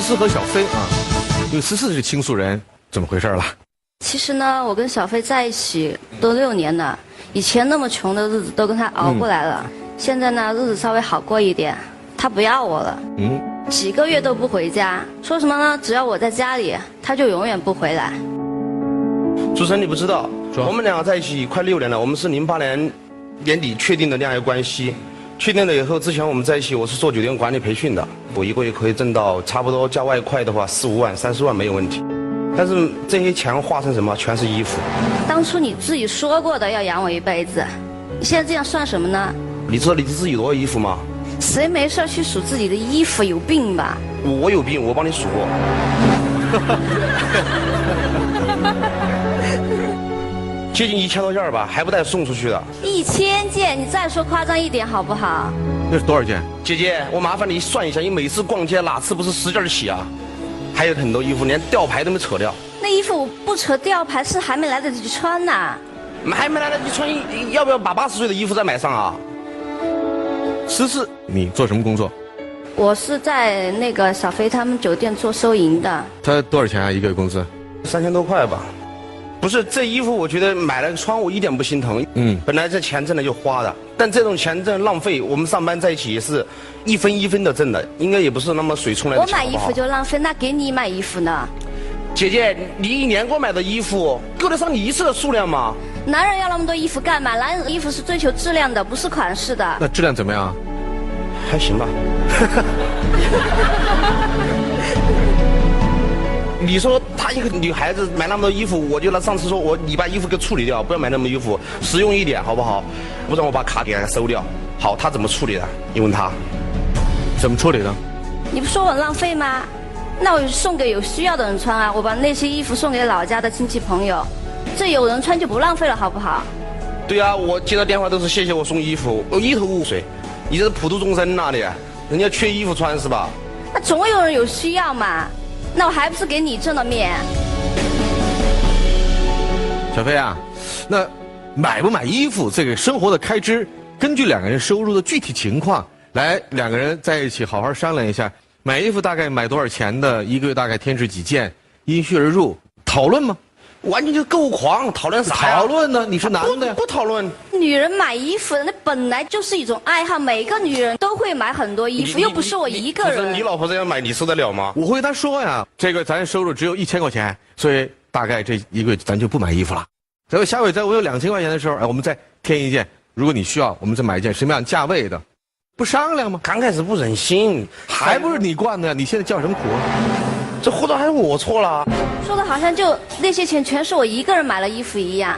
思和小飞啊，因为思思是倾诉人，怎么回事了？其实呢，我跟小飞在一起都6年了，以前那么穷的日子都跟他熬过来了，现在呢日子稍微好过一点，他不要我了，几个月都不回家，说什么呢？只要我在家里，他就永远不回来。主持人，你不知道，我们两个在一起快6年了，我们是08年年底确定的恋爱关系。确定了以后，之前我们在一起，我是做酒店管理培训的，我1个月可以挣到差不多加外快的话4、5万、30万没有问题。但是这些钱化成什么？全是衣服。当初你自己说过的要养我一辈子，你现在这样算什么呢？你知道你自己多少衣服吗？谁没事去数自己的衣服？有病吧？我有病，我帮你数过。接近1000多件吧，还不带送出去的。1000件，你再说夸张一点好不好？那是多少件？姐姐，我麻烦你算一下，你每次逛街哪次不是10件起啊？还有很多衣服连吊牌都没扯掉。那衣服不扯吊牌是还没来得及穿呢。还没来得及穿，要不要把80岁的衣服再买上啊？思思，你做什么工作？我是在那个小飞他们酒店做收银的。他多少钱啊？1个月工资？3000多块吧。不是，这衣服我觉得买了穿我一点不心疼。本来这钱挣的就花的，但这种钱真的浪费。我们上班在一起也是一分一分的挣的，应该也不是那么水冲来的。我买衣服就浪费，那给你买衣服呢？姐姐，你1年给我买的衣服够得上你一次的数量吗？男人要那么多衣服干嘛？男人的衣服是追求质量的，不是款式的。那质量怎么样？还行吧。你说她一个女孩子买那么多衣服，我就上次说你把衣服给处理掉，不要买那么多衣服，实用一点好不好？不然我把卡给她收掉。好，她怎么处理的？你问她。怎么处理的？你不说我浪费吗？那我送给有需要的人穿啊！我把那些衣服送给老家的亲戚朋友，这有人穿就不浪费了，好不好？对啊，我接到电话都是谢谢我送衣服，我一头雾水。你这是普度众生哪里？人家缺衣服穿是吧？那总有人有需要嘛。那我还不是给你挣了面？小飞啊，那买不买衣服这个生活的开支，根据2个人收入的具体情况来，2个人在一起好好商量一下，买衣服大概买多少钱的1个月大概添置几件，因需而入，讨论吗？完全就购狂，讨论啥呀？讨论呢？你是男的呀？不讨论。女人买衣服那本来就是一种爱好，每个女人都会买很多衣服，又不是我一个人。你老婆这样买，你受得了吗？我会跟她说呀，这个咱收入只有1000块钱，所以大概这1个月咱就不买衣服了。然后下回在我有2000块钱的时候，我们再添一件，如果你需要，我们再买一件什么样价位的，不商量吗？刚开始不忍心，还不是你惯的呀？你现在叫什么苦啊？这或者还是我错了？说的好像就那些钱全是我一个人买了衣服一样，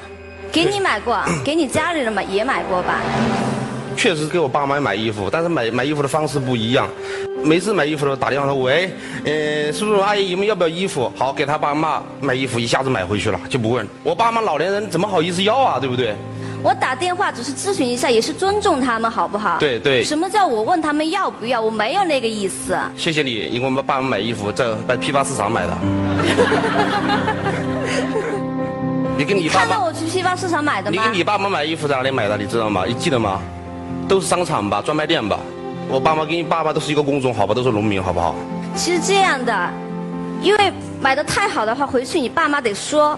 给你买过，给你家里人也买过吧？确实给我爸妈买衣服，但是买衣服的方式不一样。每次买衣服的时候打电话说喂，叔叔阿姨你们要不要衣服？好，给他爸妈买衣服，一下子买回去了，就不问。我爸妈老年人怎么好意思要啊？对不对？我打电话只是咨询一下，也是尊重他们，好不好？对对。什么叫我问他们要不要？我没有那个意思。谢谢你，因为我们爸妈买衣服在批发市场买的。你跟你爸爸？看到我去批发市场买的吗？你跟你爸妈买衣服在哪里买的？你知道吗？你记得吗？都是商场吧，专卖店吧。我爸妈跟你爸爸都是一个工种，好吧，都是农民，好不好？其实这样的，因为买的太好的话，回去你爸妈得说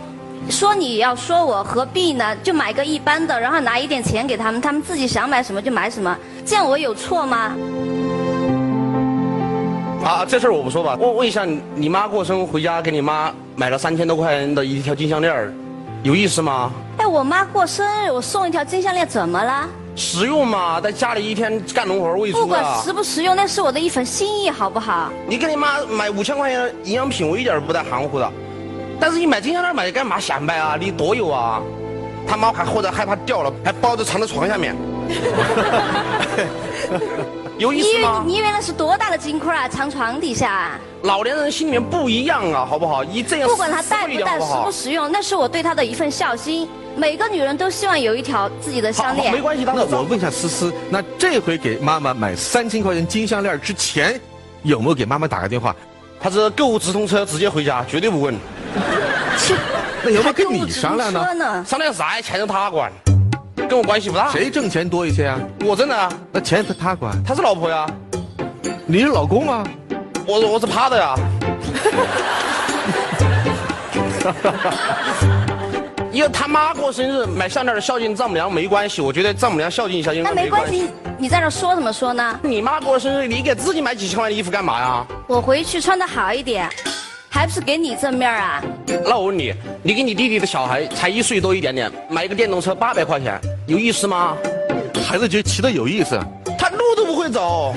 你要说我何必呢？就买个一般的，然后拿一点钱给他们，他们自己想买什么就买什么，这样我有错吗？啊，这事儿我不说吧。问一下，你妈过生回家给你妈买了3000多块钱的一条金项链，有意思吗？哎，我妈过生日，我送一条金项链怎么了？实用嘛，在家里一天干农活喂猪啊。不管实不实用，那是我的一份心意，好不好？你给你妈买5000块钱营养品，我一点不带含糊的。但是你买金项链买干嘛显摆啊？你多有啊！他妈还或者害怕掉了，还包着藏在床下面。有意思吗？你以为那是多大的金块啊？藏床底下？老年人心里面不一样啊，好不好？你这样不管他带不带、实不实用，那是我对他的一份孝心。每个女人都希望有一条自己的项链。没关系，那我问一下思思，那这回给妈妈买3000块钱金项链之前，有没有给妈妈打个电话？他是购物直通车直接回家，绝对不问。那有没有跟你商量呢？商量啥呀？钱是他管，跟我关系不大。谁挣钱多一些啊？我挣的啊。那钱他管，他是老婆呀。你是老公啊？我是趴的呀。因为他妈过生日买项链孝敬丈母娘没关系，我觉得丈母娘孝敬一下应该没关系。你在这说怎么说呢？你妈过生日，你给自己买几千块的衣服干嘛呀？我回去穿得好一点，还不是给你正面啊？那我问你，你给你弟弟的小孩才1岁多一点点，买一个电动车800块钱，有意思吗？孩子觉得骑得有意思，他路都不会走。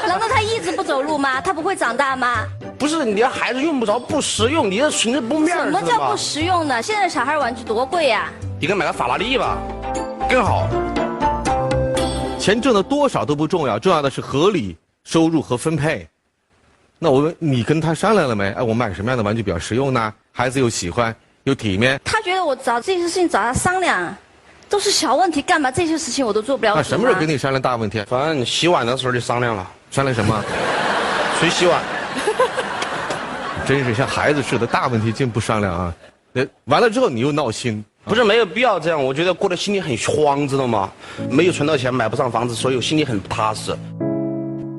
难道他一直不走路吗？他不会长大吗？不是，你的孩子用不着不实用，你这裙子不面儿。什么叫不实用呢？现在小孩玩具多贵呀！你给买个法拉利吧，更好。钱挣的多少都不重要，重要的是合理收入和分配。那我问你，跟他商量了没？哎，我买什么样的玩具比较实用呢？孩子又喜欢又体面。他觉得我找这些事情找他商量，都是小问题，干嘛这些事情我都做不了？那什么时候跟你商量大问题？反正你洗碗的时候就商量了。商量什么？谁洗碗？真是像孩子似的，大问题竟不商量啊！完了之后你又闹心，不是没有必要这样，我觉得过得心里很慌，知道吗？没有存到钱，买不上房子，所以我心里很不踏实。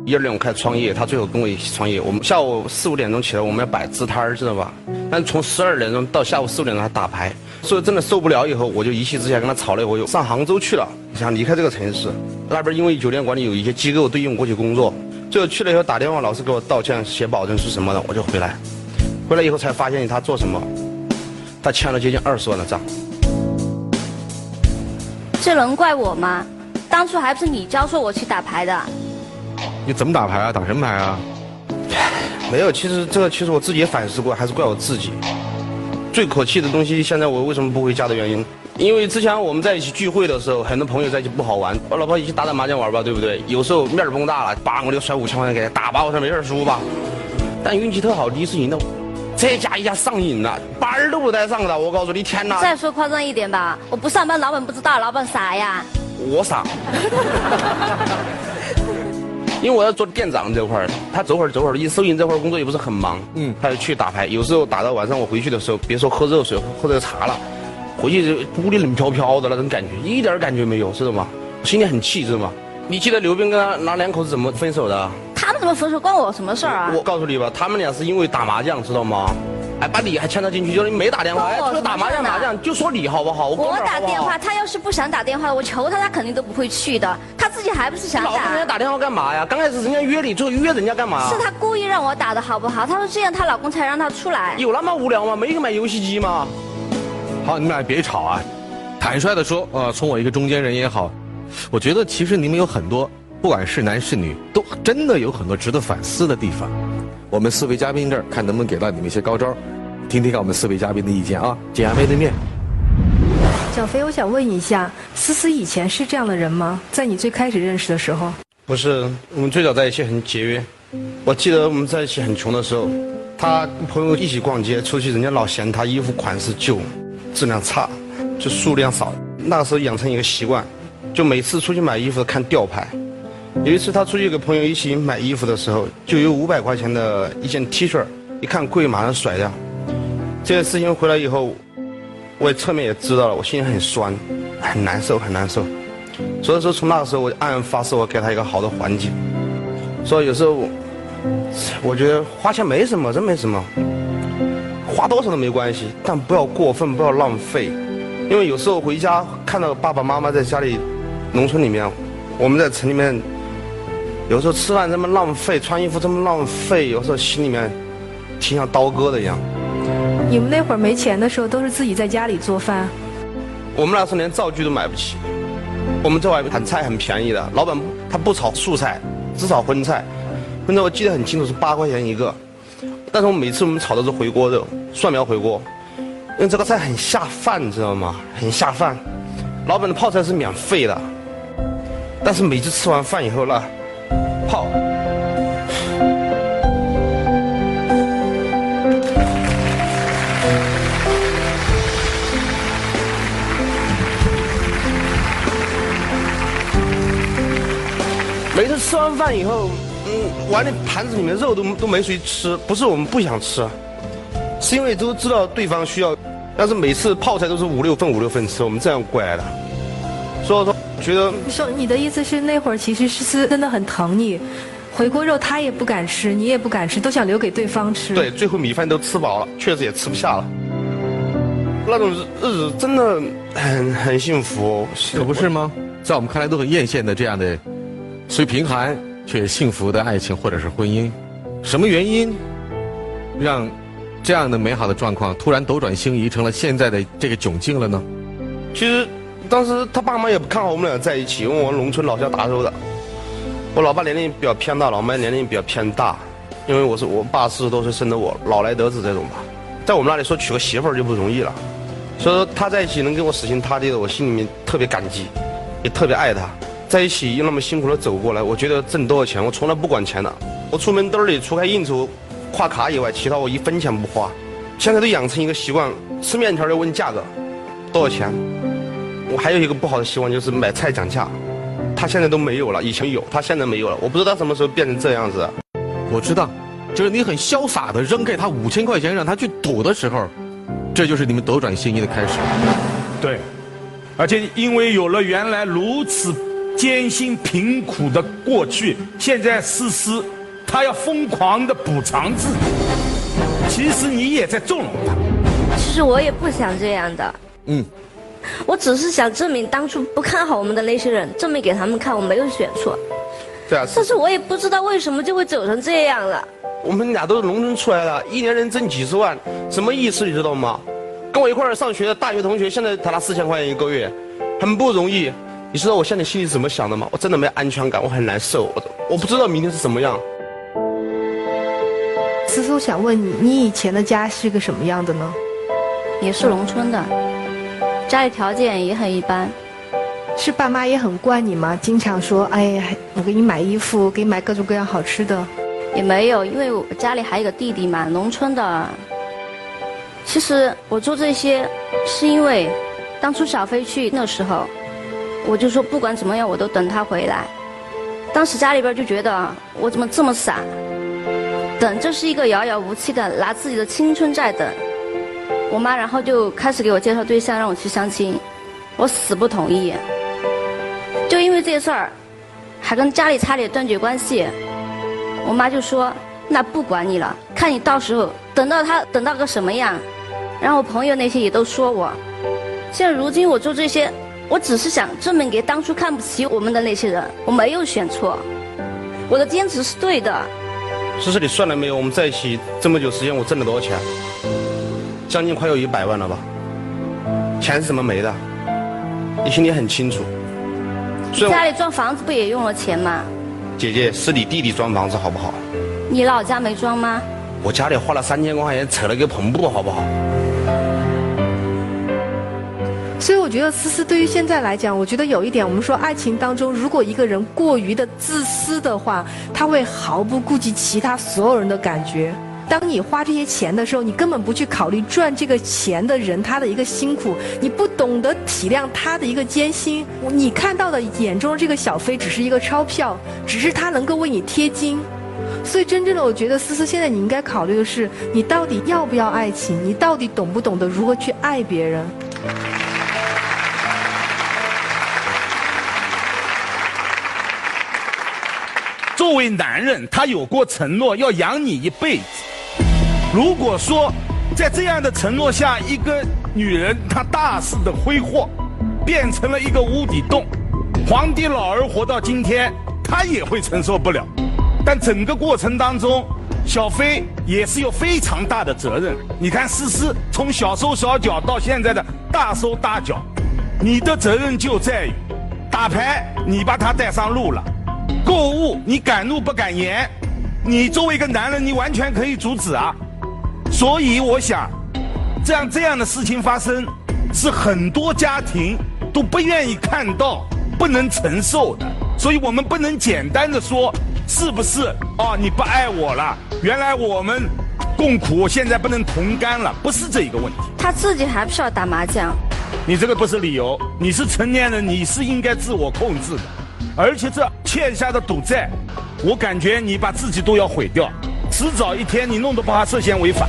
12年我开始创业，他最后跟我一起创业。我们下午4、5点钟起来，我们要摆支摊儿，知道吧？但从12点钟到下午4、5点钟还打牌，所以真的受不了以后，我就一气之下跟他吵了，我又上杭州去了，想离开这个城市。那边因为酒店管理有一些机构对应过去工作，最后去了以后打电话，老师给我道歉，写保证书什么的，我就回来。回来以后才发现他做什么，他欠了接近20万的账。这能怪我吗？当初还不是你教唆我去打牌的。你怎么打牌啊？打什么牌啊？没有，其实我自己也反思过，还是怪我自己。最可气的东西，现在我为什么不回家的原因，因为之前我们在一起聚会的时候，很多朋友在一起不好玩，我老婆一起打麻将玩吧，对不对？有时候面崩大了，我就甩5000块钱给他打吧，我说没事输吧。但运气特好，第一次赢了。这家一下上瘾了，班儿都不带上的。我告诉你，天哪！再说夸张一点吧，我不上班，老板不知道，老板傻呀。我傻。因为我要做店长这块儿，他走会儿，一收银这块儿工作也不是很忙，他就去打牌，有时候打到晚上，我回去的时候，别说喝热水、喝这个茶了，回去就屋里冷飘飘的那种感觉，一点感觉没有，知道吗？心里很气，知道吗？你记得刘冰跟他那2口子怎么分手的？他们怎么分手关我什么事儿啊？我告诉你吧，他们俩是因为打麻将，知道吗？哎，把你还牵扯进去，就是你没打电话，哎，说打麻将就说你好不好？我打电话，他要是不想打电话，我求他，他肯定都不会去的。他自己还不是想打。老跟人家打电话干嘛呀？刚开始人家约你，最后约人家干嘛？是他故意让我打的好不好？他说这样她老公才让她出来。有那么无聊吗？没给买游戏机吗？好，你们俩别吵啊！坦率的说，从我一个中间人也好，我觉得其实你们有很多，不管是男是女，都真的有很多值得反思的地方。我们4位嘉宾这儿看能不能给到你们一些高招，听听看我们4位嘉宾的意见啊。简阳面对面。小飞，我想问一下，思思以前是这样的人吗？在你最开始认识的时候？不是，我们最早在一起很节约。我记得我们在一起很穷的时候，他朋友一起逛街，出去人家老嫌他衣服款式旧，质量差，就数量少。那个时候养成一个习惯，就每次出去买衣服看吊牌。有一次他出去跟朋友一起买衣服的时候，就有500块钱的一件 T 恤，一看贵马上甩掉。这件事情回来以后，我也侧面也知道了，我心里很酸，很难受，很难受。所以说从那个时候我就暗暗发誓，我给他一个好的环境。所以有时候我觉得花钱没什么，真没什么，花多少都没关系，但不要过分，不要浪费。因为有时候回家看到爸爸妈妈在家里，农村里面，我们在城里面，有时候吃饭这么浪费，穿衣服这么浪费，有时候心里面挺像刀割的一样。你们那会儿没钱的时候，都是自己在家里做饭？我们那时候连灶具都买不起，我们在外面喊菜很便宜的，老板他不炒素菜，只炒荤菜。荤菜我记得很清楚是8块钱一个，但是每次我们炒的是回锅肉，蒜苗回锅，因为这个菜很下饭，你知道吗？很下饭。老板的泡菜是免费的，但是每次吃完饭以后呢，泡。每次吃完饭以后，碗里盘子里面肉都没谁吃，不是我们不想吃，是因为都知道对方需要，但是每次泡菜都是5、6份吃，我们这样过来的。所以说，觉得你的意思是那会儿其实是真的很疼你，回锅肉他也不敢吃，你也不敢吃，都想留给对方吃。对，最后米饭都吃饱了，确实也吃不下了。那种日子真的很幸福，可不是吗？在我们看来都很艳羡的这样的，虽贫寒却幸福的爱情或者是婚姻，什么原因让这样的美好的状况突然斗转星移，成了现在的这个窘境了呢？其实当时他爸妈也不看好我们俩在一起，因为我农村老家达州的，我老爸年龄比较偏大，老妈年龄比较偏大，因为我爸40多岁生的我，老来得子这种吧，在我们那里说娶个媳妇儿就不容易了，所以说他在一起能跟我死心塌地的，我心里面特别感激，也特别爱他。在一起又那么辛苦的走过来，我觉得挣多少钱我从来不管钱的，我出门兜里除开应酬挎卡以外，其他我1分钱不花。现在都养成一个习惯，吃面条要问价格多少钱。我还有一个不好的习惯，就是买菜讲价，他现在都没有了，以前有，他现在没有了，我不知道他什么时候变成这样子。我知道，就是你很潇洒的扔给他5000块钱让他去赌的时候，这就是你们斗转星移的开始。对，而且因为有了原来如此艰辛贫苦的过去，现在思思他要疯狂的补偿自己，其实你也在纵容他。其实我也不想这样的。我只是想证明当初不看好我们的那些人，证明给他们看我没有选错。对啊，但是我也不知道为什么就会走成这样了。我们俩都是农村出来的，一年能挣几十万，什么意思你知道吗？跟我一块儿上学的大学同学，现在他拿4000块钱1个月，很不容易。你知道我现在心里怎么想的吗？我真的没安全感，我很难受，我不知道明天是什么样。思思，我想问你，你以前的家是个什么样的呢？也是农村的，家里条件也很一般。是爸妈也很惯你吗？经常说，哎，我给你买衣服，给你买各种各样好吃的。也没有，因为我家里还有个弟弟嘛，农村的。其实我做这些，是因为当初小飞去那时候，我就说不管怎么样，我都等他回来。当时家里边就觉得我怎么这么傻，等这是一个遥遥无期的，拿自己的青春在等。我妈然后就开始给我介绍对象，让我去相亲，我死不同意。就因为这事儿，还跟家里差点断绝关系。我妈就说：“那不管你了，看你到时候等到个什么样。”然后我朋友那些也都说我。现在如今我做这些，我只是想证明给当初看不起我们的那些人，我没有选错，我的坚持是对的。思思，你算了没有？我们在一起这么久时间，我挣了多少钱？将近快有100万了吧？钱是怎么没的？你心里很清楚。家里装房子不也用了钱吗？姐姐，是你弟弟装房子好不好？你老家没装吗？我家里花了3000多块钱扯了一个篷布好不好？所以我觉得思思对于现在来讲，我觉得有一点，我们说爱情当中，如果一个人过于的自私的话，他会毫不顾及其他所有人的感觉。当你花这些钱的时候，你根本不去考虑赚这个钱的人他的一个辛苦，你不懂得体谅他的一个艰辛。你看到的眼中这个小飞只是一个钞票，只是他能够为你贴金。所以真正的我觉得思思现在你应该考虑的是，你到底要不要爱情，你到底懂不懂得如何去爱别人。作为男人，他有过承诺要养你一辈子。如果说在这样的承诺下，一个女人她大肆的挥霍，变成了一个无底洞，皇帝老儿活到今天，他也会承受不了。但整个过程当中，小飞也是有非常大的责任。你看思思从小手小脚到现在的大手大脚，你的责任就在于打牌你把他带上路了，购物你敢怒不敢言，你作为一个男人你完全可以阻止啊。所以我想这样的事情发生，是很多家庭都不愿意看到，不能承受的。所以我们不能简单的说是不是你不爱我了，原来我们共苦，现在不能同甘了，不是这一个问题。他自己还不需要打麻将。你这个不是理由，你是成年人，你是应该自我控制的。而且这欠下的赌债，我感觉你把自己都要毁掉，迟早一天你弄得不好涉嫌违法。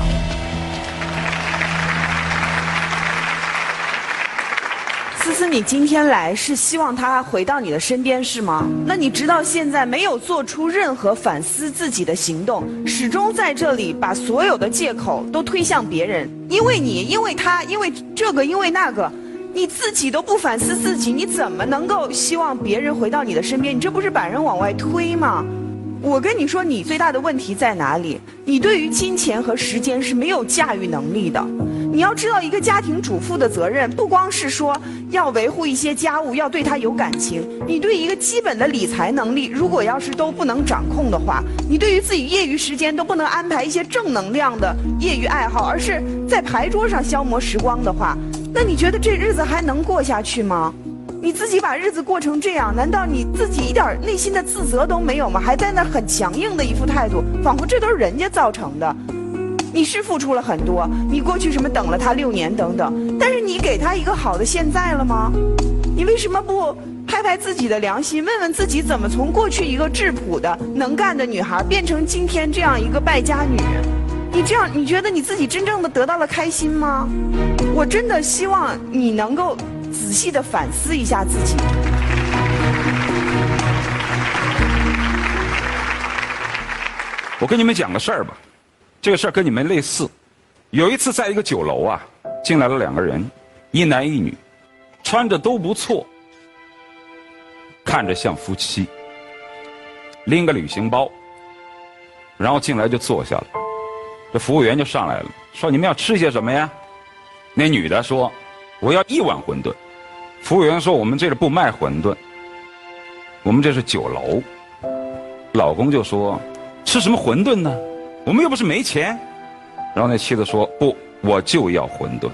思思，思你今天来是希望他回到你的身边是吗？那你直到现在没有做出任何反思自己的行动，始终在这里把所有的借口都推向别人，因为你，因为他，因为这个，因为那个，你自己都不反思自己，你怎么能够希望别人回到你的身边？你这不是把人往外推吗？我跟你说，你最大的问题在哪里？你对于金钱和时间是没有驾驭能力的。你要知道，一个家庭主妇的责任，不光是说要维护一些家务，要对他有感情。你对一个基本的理财能力，如果要是都不能掌控的话，你对于自己业余时间都不能安排一些正能量的业余爱好，而是在牌桌上消磨时光的话，那你觉得这日子还能过下去吗？你自己把日子过成这样，难道你自己一点内心的自责都没有吗？还在那很强硬的一副态度，仿佛这都是人家造成的。你是付出了很多，你过去什么等了他6年等等，但是你给他一个好的现在了吗？你为什么不拍拍自己的良心，问问自己怎么从过去一个质朴的能干的女孩变成今天这样一个败家女？你这样，你觉得你自己真正的得到了开心吗？我真的希望你能够仔细的反思一下自己。我跟你们讲个事儿吧，这个事儿跟你们类似。有一次在一个酒楼啊，进来了2个人，一男一女，穿着都不错，看着像夫妻，拎个旅行包，然后进来就坐下了。这服务员就上来了，说你们要吃些什么呀？那女的说我要1碗馄饨。服务员说我们这里不卖馄饨，我们这是酒楼。老公就说吃什么馄饨呢？我们又不是没钱。然后那妻子说不，我就要馄饨。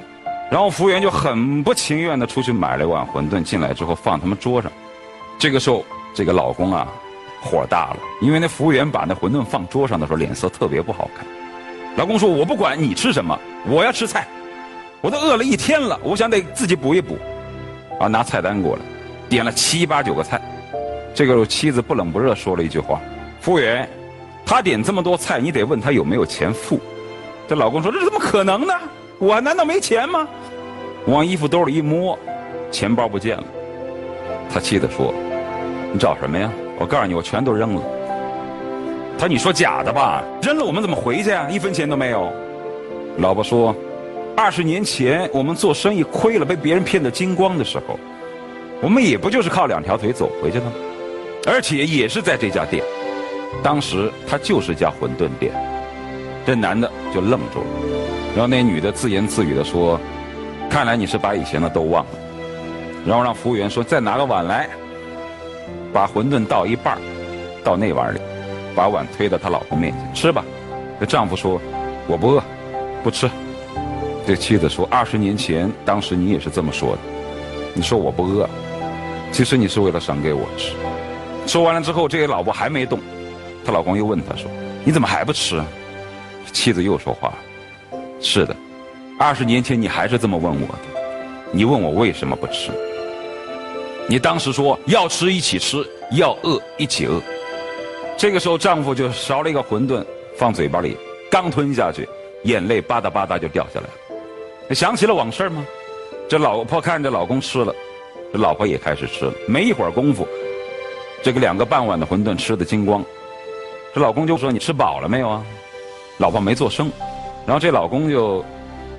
然后服务员就很不情愿的出去买了1碗馄饨，进来之后放他们桌上。这个时候这个老公啊火大了，因为那服务员把那馄饨放桌上的时候脸色特别不好看。老公说我不管你吃什么，我要吃菜，我都饿了1天了，我想得自己补一补。啊，拿菜单过来，点了7、8、9个菜。这个妻子不冷不热说了一句话：服务员，他点这么多菜，你得问他有没有钱付。这老公说这怎么可能呢？我难道没钱吗？往衣服兜里一摸，钱包不见了。他妻子说你找什么呀？我告诉你，我全都扔了。他说你说假的吧？扔了我们怎么回去啊？1分钱都没有。老婆说20年前我们做生意亏了，被别人骗得精光的时候，我们也不就是靠2条腿走回去的吗？而且也是在这家店，当时他就是家馄饨店。这男的就愣住了，然后那女的自言自语的说看来你是把以前的都忘了。然后让服务员说再拿个碗来，把馄饨倒一半到那碗里，把碗推到他老婆面前，吃吧。这丈夫说我不饿，不吃。这妻子说20年前当时你也是这么说的，你说我不饿，其实你是为了赏给我吃。说完了之后，这个老婆还没动，她老公又问她说你怎么还不吃？妻子又说话，是的，20年前你还是这么问我的，你问我为什么不吃，你当时说要吃一起吃，要饿一起饿。这个时候丈夫就勺了一个馄饨放嘴巴里，刚吞下去，眼泪吧嗒吧嗒就掉下来了。想起了往事吗？这老婆看着老公吃了，这老婆也开始吃了。没一会儿功夫，这个2个半碗的馄饨吃得精光。这老公就说你吃饱了没有啊？老婆没做声，然后这老公就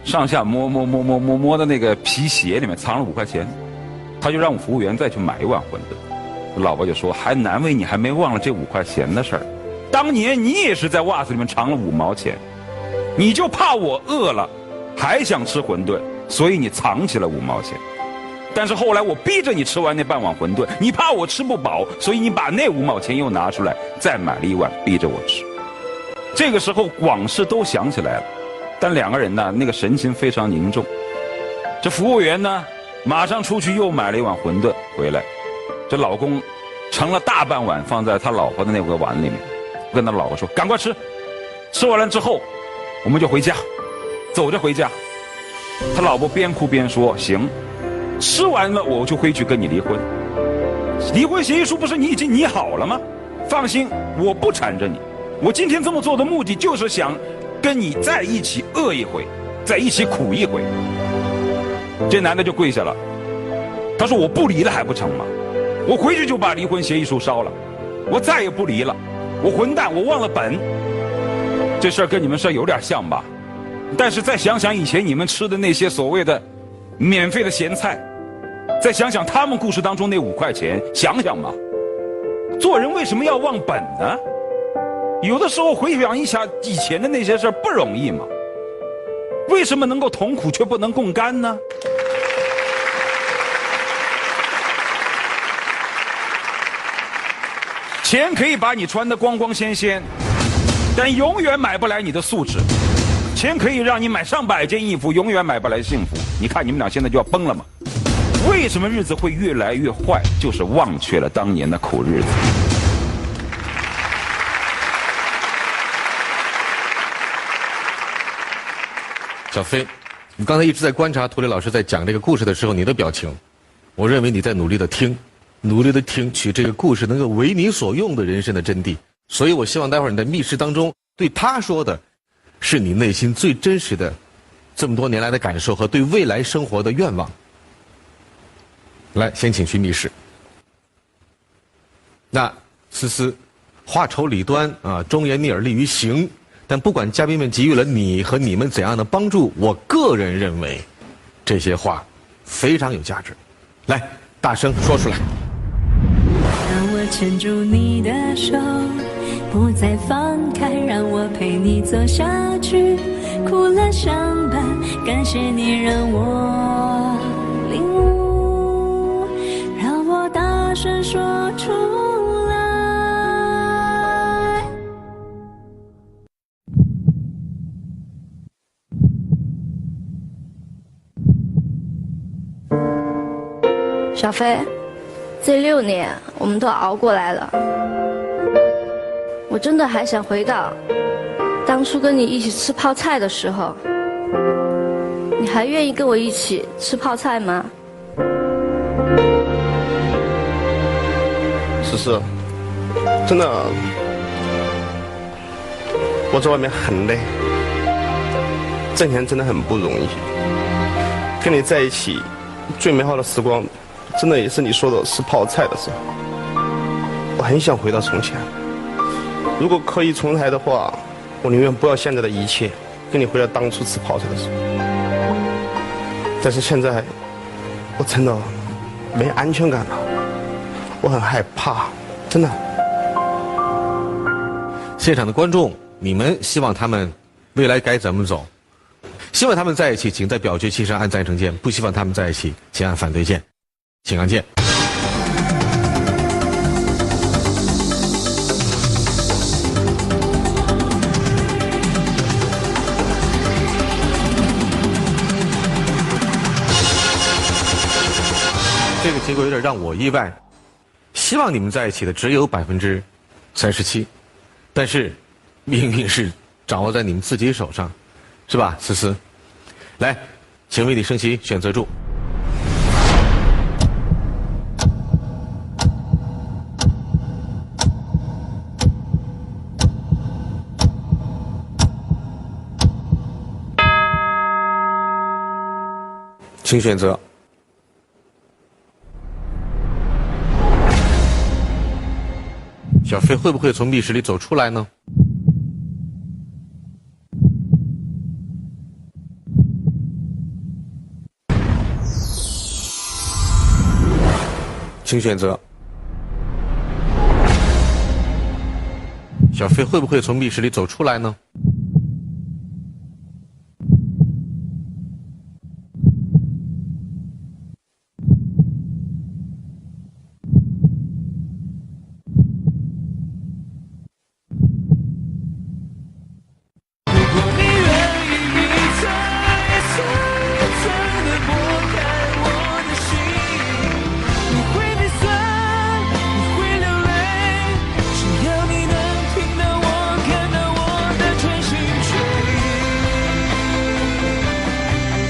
上下摸的那个皮鞋里面藏了5块钱，他就让服务员再去买1碗馄饨。老婆就说还难为你还没忘了这5块钱的事儿，当年你也是在袜子里面藏了5毛钱，你就怕我饿了还想吃馄饨，所以你藏起了5毛钱。但是后来我逼着你吃完那半碗馄饨，你怕我吃不饱，所以你把那5毛钱又拿出来再买了1碗逼着我吃。这个时候往事都想起来了，但2个人呢那个神情非常凝重。这服务员呢马上出去又买了1碗馄饨回来，这老公盛了大半碗放在他老婆的那个碗里面，跟他老婆说赶快吃，吃完了之后我们就回家，走着回家。他老婆边哭边说行，吃完了我就回去跟你离婚。离婚协议书不是你已经拟好了吗？放心，我不缠着你，我今天这么做的目的就是想跟你在一起饿一回，在一起苦一回。这男的就跪下了，他说我不离了还不成吗？我回去就把离婚协议书烧了，我再也不离了，我混蛋，我忘了本。这事儿跟你们事儿有点像吧？但是再想想以前你们吃的那些所谓的免费的咸菜，再想想他们故事当中那5块钱，想想嘛，做人为什么要忘本呢？有的时候回想一下以前的那些事儿不容易嘛，为什么能够同苦却不能共甘呢？钱可以把你穿得光光鲜鲜，但永远买不来你的素质。钱可以让你买上百件衣服，永远买不来幸福。你看你们俩现在就要崩了嘛？为什么日子会越来越坏？就是忘却了当年的苦日子。小飞，你刚才一直在观察涂磊老师在讲这个故事的时候你的表情，我认为你在努力的听，努力的听取这个故事能够为你所用的人生的真谛。所以我希望待会儿你在密室当中对他说的是你内心最真实的这么多年来的感受和对未来生活的愿望。来，先请去密室。那思思话丑理端啊，忠言逆耳利于行，但不管嘉宾们给予了你和你们怎样的帮助，我个人认为这些话非常有价值。来，大声说出来。让我牵住你的手，不再放开，让我陪你走下去，苦乐相伴，感谢你让我领悟，让我大声说出来。小飞，这6年我们都熬过来了，我真的还想回到当初跟你一起吃泡菜的时候。你还愿意跟我一起吃泡菜吗？思思，真的，我在外面很累，挣钱真的很不容易。跟你在一起，最美好的时光，真的也是你说的吃泡菜的时候。我很想回到从前，如果可以重来的话，我宁愿不要现在的一切，跟你回到当初吃泡菜的时候。但是现在，我真的没安全感了，我很害怕，真的。现场的观众，你们希望他们未来该怎么走？希望他们在一起，请在表决器上按赞成键；不希望他们在一起，请按反对键。请按键。这个结果有点让我意外，希望你们在一起的只有37%，但是命运是掌握在你们自己手上，是吧，思思？来，请为你升起选择柱。请选择。小飞会不会从密室里走出来呢？请选择。小飞会不会从密室里走出来呢？